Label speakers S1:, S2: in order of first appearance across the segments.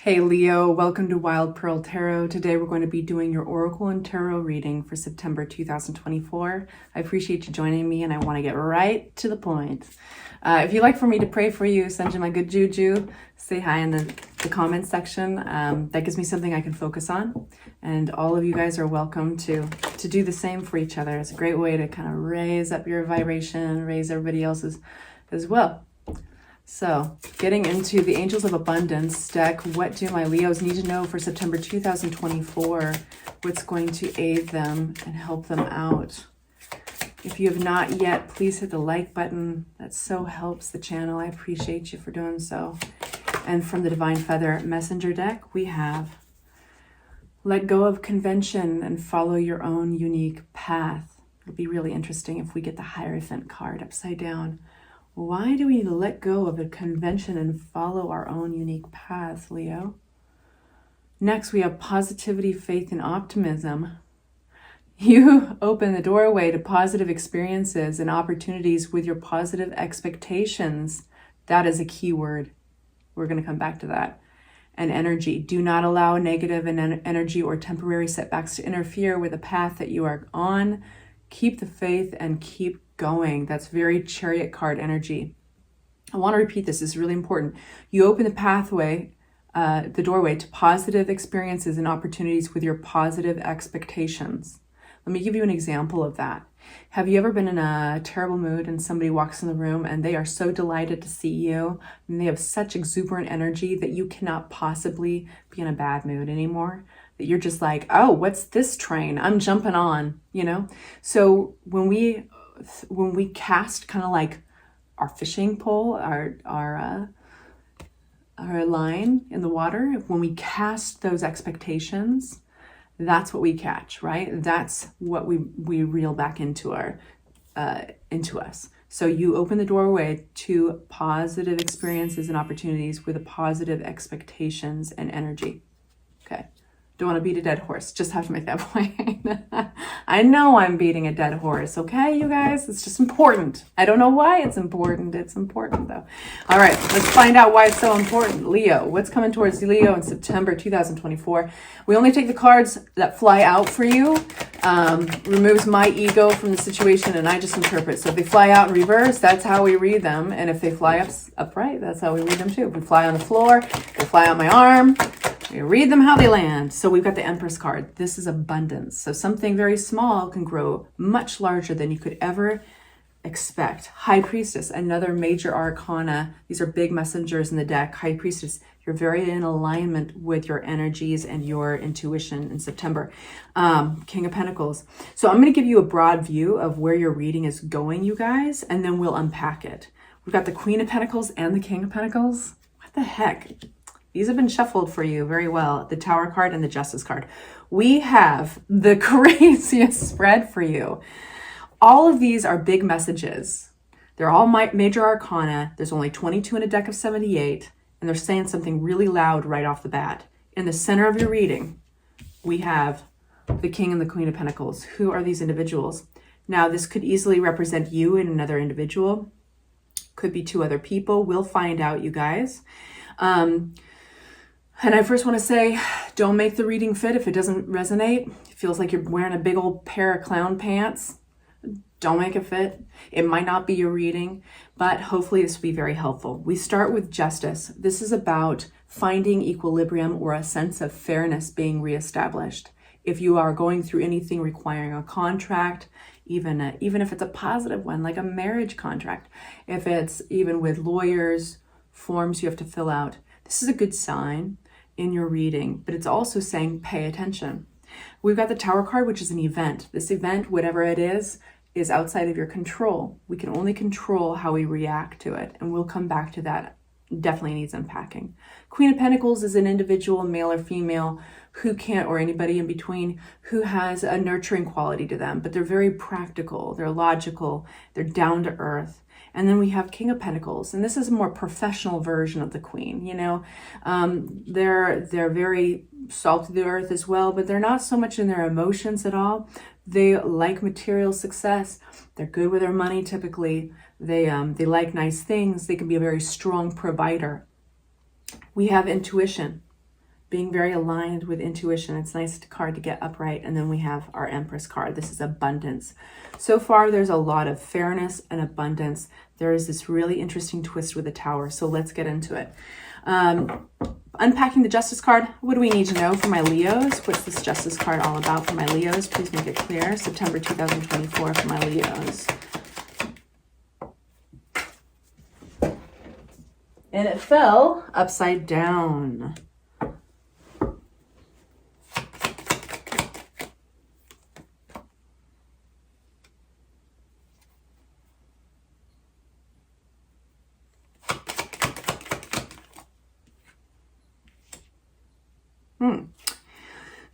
S1: Hey Leo, welcome to Wild Pearl Tarot. Today we're going to be doing your Oracle and Tarot reading for September 2024. I appreciate you joining me and I want to get right to the point. If you'd like for me to pray for you, send you my good juju, say hi in the comments section. That gives me something I can focus on. And all of you guys are welcome to do the same for each other. It's a great way to kind of raise up your vibration, raise everybody else's as well. So, getting into the Angels of Abundance deck, what do my Leos need to know for September 2024? What's going to aid them and help them out? If you have not yet, please hit the like button. That so helps the channel. I appreciate you for doing so. And from the Divine Feather Messenger deck, we have let go of convention and follow your own unique path. It'll be really interesting if we get the Hierophant card upside down. Why do we need to let go of a convention and follow our own unique path, Leo? Next, we have positivity, faith, and optimism. You open the doorway to positive experiences and opportunities with your positive expectations. That is a key word. We're going to come back to that. And energy. Do not allow negative energy or temporary setbacks to interfere with the path that you are on. Keep the faith and keep going. That's very Chariot card energy. I want to repeat this. This is really important. You open the pathway, the doorway to positive experiences and opportunities with your positive expectations. Let me give you an example of that. Have you ever been in a terrible mood and somebody walks in the room and they are so delighted to see you and they have such exuberant energy that you cannot possibly be in a bad mood anymore? That you're just like, oh, what's this train? I'm jumping on, you know? So when we cast kind of like our fishing pole, our line in the water, when we cast those expectations, that's what we catch, right? That's what we reel back into us. So you open the doorway to positive experiences and opportunities with a positive expectations and energy. Okay. Don't want to beat a dead horse. Just have to make that point. I know I'm beating a dead horse. Okay, you guys? It's just important. I don't know why it's important. It's important, though. All right, let's find out why it's so important. Leo, what's coming towards Leo in September 2024? We only take the cards that fly out for you. Removes my ego from the situation, and I just interpret. So if they fly out in reverse, that's how we read them. And if they fly upright, that's how we read them, too. If they fly on the floor, they fly on my arm. We read them how they land. So we've got the Empress card. This is abundance. So something very small can grow much larger than you could ever expect. High Priestess, another major arcana. These are big messengers in the deck. High Priestess, you're very in alignment with your energies and your intuition in September. King of Pentacles. So I'm going to give you a broad view of where your reading is going, you guys, and then we'll unpack it. We've got the Queen of Pentacles and the King of Pentacles. What the heck? These have been shuffled for you very well. The Tower card and the Justice card. We have the craziest spread for you. All of these are big messages. They're all major arcana. There's only 22 in a deck of 78. And they're saying something really loud right off the bat. In the center of your reading, we have the King and the Queen of Pentacles. Who are these individuals? Now, this could easily represent you and another individual. Could be two other people. We'll find out, you guys. And I first want to say, don't make the reading fit if it doesn't resonate. It feels like you're wearing a big old pair of clown pants. Don't make it fit. It might not be your reading, but hopefully this will be very helpful. We start with Justice. This is about finding equilibrium or a sense of fairness being reestablished. If you are going through anything requiring a contract, even if it's a positive one, like a marriage contract, if it's even with lawyers, forms you have to fill out, this is a good sign in your reading, but it's also saying pay attention. We've got the Tower card, which is an event. This event, whatever it is outside of your control. We can only control how we react to it, and we'll come back to that. Definitely needs unpacking. Queen of Pentacles is an individual, male or female, who can't, or anybody in between, who has a nurturing quality to them, but they're very practical, they're logical, they're down to earth. And then we have King of Pentacles, and this is a more professional version of the Queen. You know, they're very salt of the earth as well, but they're not so much in their emotions at all. They like material success. They're good with their money typically. They like nice things. They can be a very strong provider. We have intuition. being very aligned with intuition. It's a nice card to get upright. And then we have our Empress card. This is abundance. So far, there's a lot of fairness and abundance. There is this really interesting twist with the Tower. So let's get into it. Unpacking the Justice card. What do we need to know for my Leos? What's this Justice card all about for my Leos? Please make it clear. September 2024 for my Leos. And it fell upside down.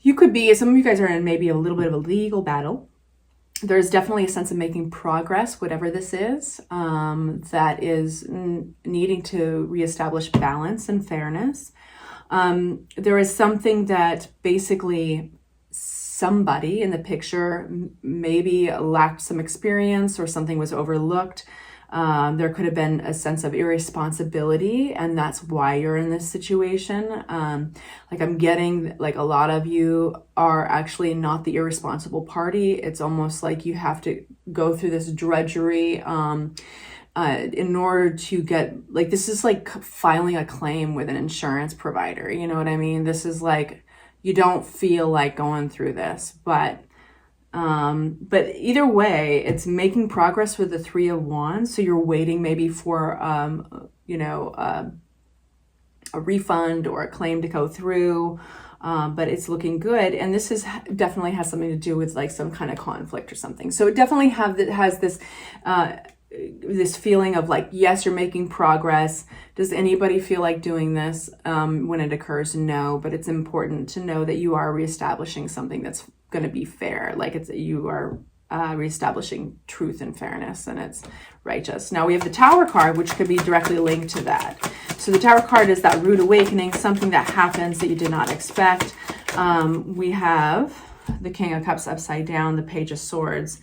S1: You could be, some of you guys are in maybe a little bit of a legal battle. There's definitely a sense of making progress, whatever this is, that is needing to reestablish balance and fairness. There is something that basically somebody in the picture maybe lacked some experience or something was overlooked. There could have been a sense of irresponsibility, and that's why you're in this situation. Like I'm getting, like a lot of you are actually not the irresponsible party. It's almost like you have to go through this drudgery in order to get, like, this is like filing a claim with an insurance provider. You know what I mean? This is like, you don't feel like going through this, but either way, it's making progress with the Three of Wands. So you're waiting maybe for, a refund or a claim to go through, but it's looking good. And this is definitely has something to do with like some kind of conflict or something. So it definitely has this, this feeling of like, yes, you're making progress. Does anybody feel like doing this when it occurs? No, but it's important to know that you are reestablishing something that's going to be fair. Like you are reestablishing truth and fairness, and it's righteous. Now we have the Tower card, which could be directly linked to that. So the Tower card is that rude awakening, something that happens that you did not expect. We have the King of Cups upside down, the Page of Swords,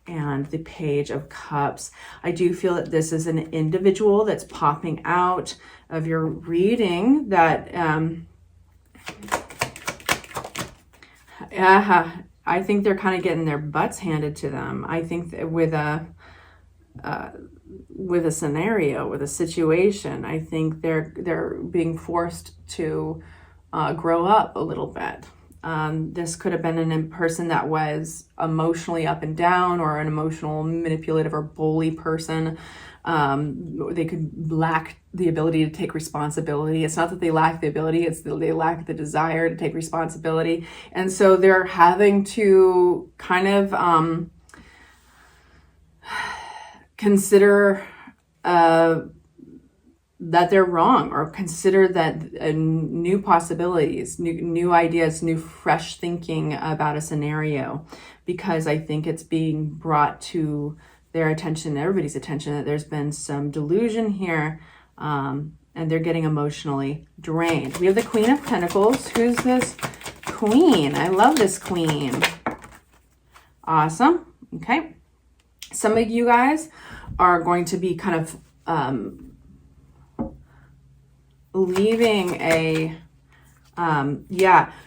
S1: and the Page of Cups. I do feel that this is an individual that's popping out of your reading that I think they're kind of getting their butts handed to them. I think that with a scenario, with a situation, I think they're being forced to grow up a little bit. This could have been a person that was emotionally up and down, or an emotional manipulative or bully person. They could lack the ability to take responsibility. It's not that they lack the ability, it's that they lack the desire to take responsibility. And so they're having to kind of consider that they're wrong, or consider that new possibilities, new ideas, new fresh thinking about a scenario, because I think it's being brought to their attention, everybody's attention, that there's been some delusion here, and they're getting emotionally drained. We have the Queen of Pentacles. Who's this Queen? I love this Queen. Awesome. Okay. Some of you guys are going to be kind of leaving a,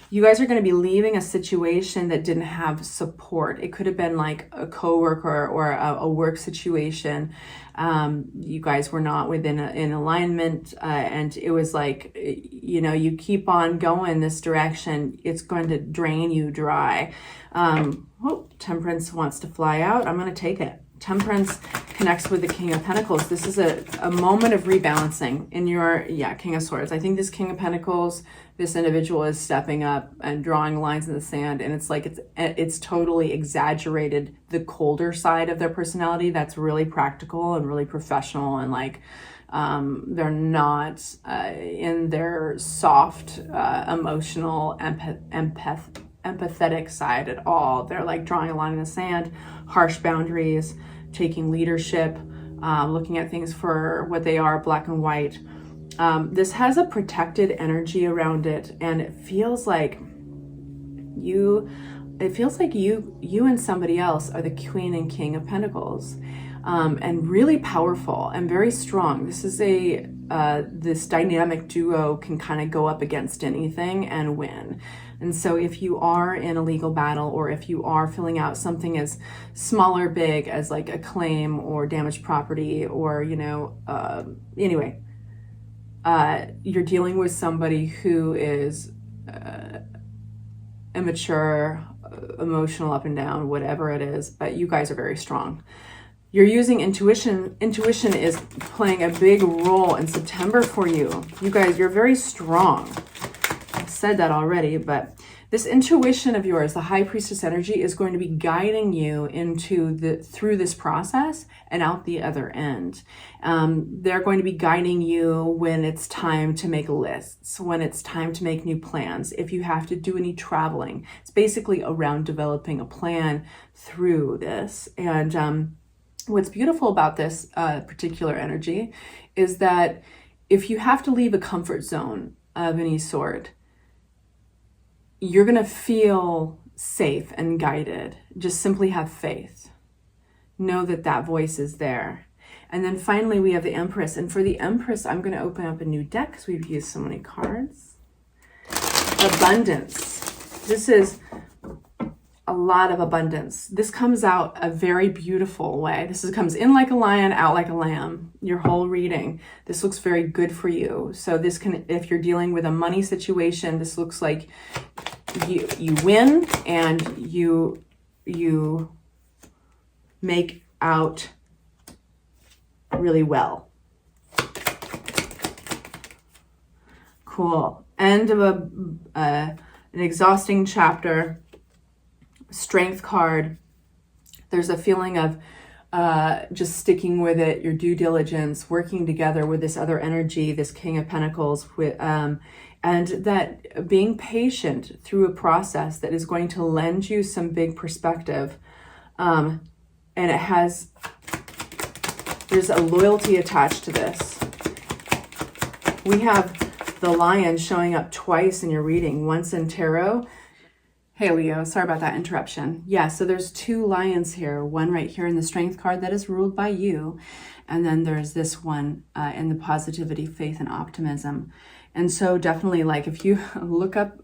S1: you guys are going to be leaving a situation that didn't have support. It could have been like a coworker or a work situation. You guys were not in alignment, and it was like, you keep on going this direction, it's going to drain you dry. Temperance wants to fly out. I'm going to take it. Temperance connects with the King of Pentacles. This is a moment of rebalancing in your, King of Swords. I think this King of Pentacles, this individual is stepping up and drawing lines in the sand, and it's like it's totally exaggerated the colder side of their personality that's really practical and really professional, and like they're not in their soft, emotional, empathetic side at all. They're like drawing a line in the sand, harsh boundaries, taking leadership, looking at things for what they are, black and white. This has a protected energy around it, and it feels like you and somebody else are the Queen and King of Pentacles, and really powerful and very strong. This is this dynamic duo can kind of go up against anything and win. And so if you are in a legal battle, or if you are filling out something as small or big as like a claim or damaged property, or, anyway, you're dealing with somebody who is immature, emotional, up and down, whatever it is, but you guys are very strong. You're using intuition. Intuition is playing a big role in September for you. You guys, you're very strong. I've said that already, but this intuition of yours, the High Priestess energy, is going to be guiding you through this process and out the other end. They're going to be guiding you when it's time to make lists, when it's time to make new plans, if you have to do any traveling. It's basically around developing a plan through this. And what's beautiful about this particular energy is that if you have to leave a comfort zone of any sort, you're going to feel safe and guided. Just simply have faith. Know that that voice is there. And then finally, we have the Empress. And for the Empress, I'm going to open up a new deck because we've used so many cards. Abundance. This is a lot of abundance. This comes out a very beautiful way. This comes in like a lion, out like a lamb. Your whole reading. This looks very good for you. So this can, if you're dealing with a money situation, this looks like you win and you make out really well. Cool. End of an exhausting chapter. Strength card. There's a feeling of just sticking with it, your due diligence, working together with this other energy, this King of Pentacles, and that being patient through a process that is going to lend you some big perspective. And there's a loyalty attached to this. We have the Lion showing up twice in your reading, once in tarot. Hey Leo, sorry about that interruption. Yeah, so there's two lions here, one right here in the Strength card that is ruled by you, and then there's this one in the positivity, faith, and optimism. And so definitely, like, if you look up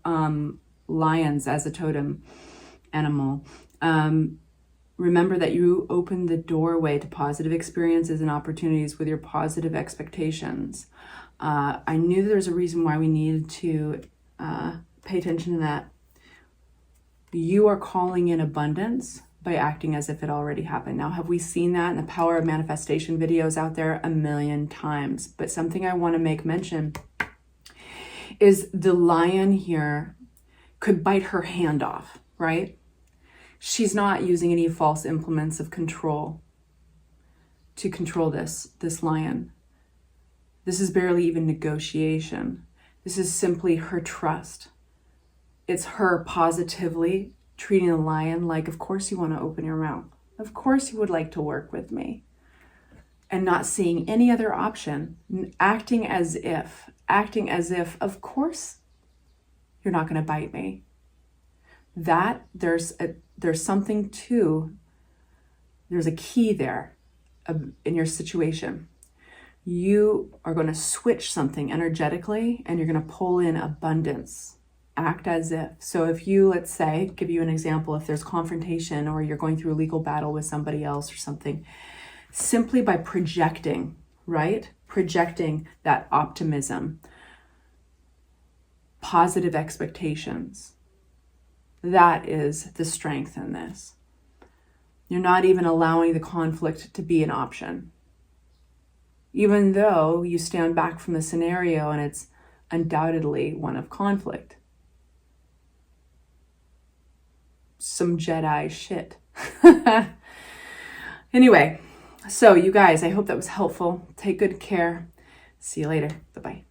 S1: lions as a totem animal, remember that you open the doorway to positive experiences and opportunities with your positive expectations. I knew there was a reason why we needed to pay attention to that. You are calling in abundance by acting as if it already happened. Now, have we seen that in the Power of Manifestation videos out there a million times? But something I want to make mention is the lion here could bite her hand off, right? She's not using any false implements of control to control this lion. This is barely even negotiation. This is simply her trust. It's her positively treating the lion like, of course you want to open your mouth. Of course you would like to work with me. And not seeing any other option. Acting as if, of course you're not going to bite me. That there's something to, there's a key there in your situation. You are going to switch something energetically and you're going to pull in abundance. Act as if. So if you, let's say, give you an example, if there's confrontation or you're going through a legal battle with somebody else or something, simply by projecting, right? Projecting that optimism, positive expectations. That is the strength in this. You're not even allowing the conflict to be an option. Even though you stand back from the scenario and it's undoubtedly one of conflict. Some JEDI shit. Anyway, so you guys, I hope that was helpful. Take good care. See you later. Bye-bye.